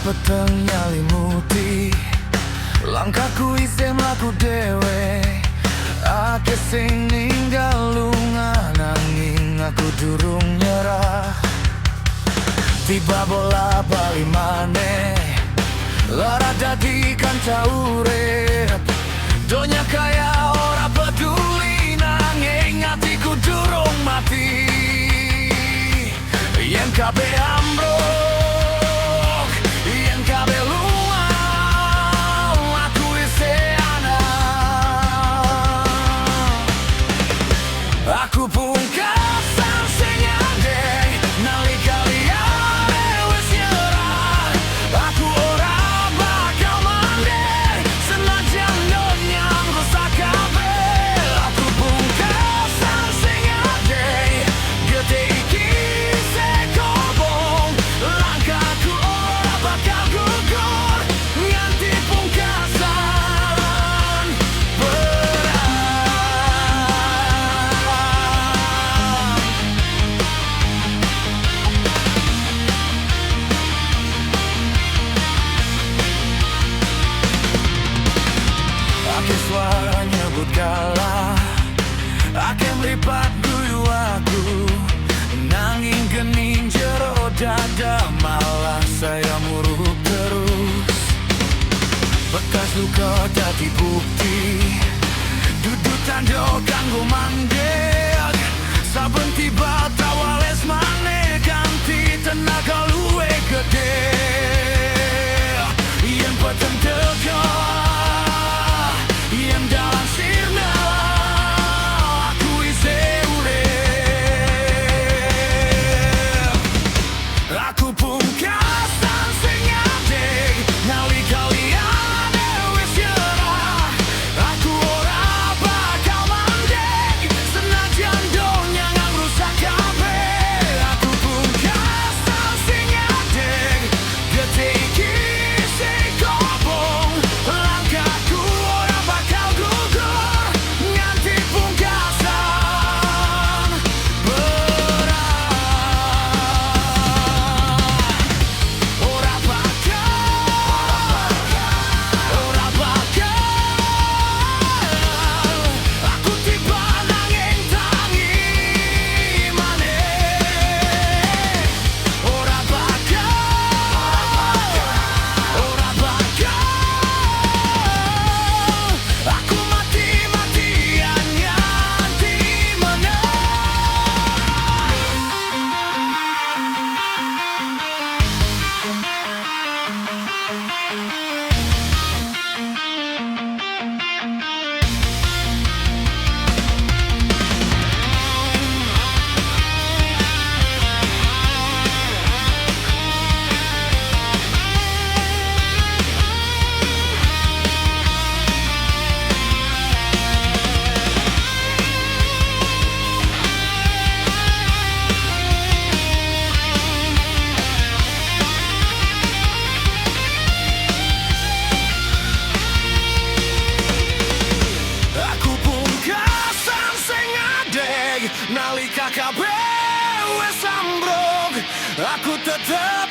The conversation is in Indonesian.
Peteng nyalimuti langkahku isih mlaku dhewe. Akeh sing ninggal lunga nanging aku durung nyerah. Tiba bola bali maneh lara dadi kanca urip. Donya kaya ora peduli nanging atiku durung mati. Yen kabeh ambruk aku pungkasan sing andai nalika liyane wis nyerah. Aku ora bakal mandek senajan dunya rusak kabeh. Aku pungkasan sing andai gede iki sekobong. Langkahku ora bakal gugur nganti pungkasan. Akeh suara nyebut kalah, akeh mripat guyu aku, nanging gening jero dada malah saya muruk terus. Bekas luka dadi bukti, dudu tandha kanggo mandek. Saben tiba tawales maneh ganti tenaga luwe gede. Yen peteng teka yen dalan sirna aku isih urip. Aku pungkasan sing andai nalika liyane wis nyerah. Aku ora bakal mandek senajan donya ngrusak kabeh. Aku pungkasan sing andai gede iki sing kobong. Langkahku ora bakal gugur nganti pungkasan. Ora bakal aku tiba nanging tangi maneh. Ora bakal aku mati-matian nganti aku pungkasan sing andai nalika kabeh wis ambruk. Aku tetep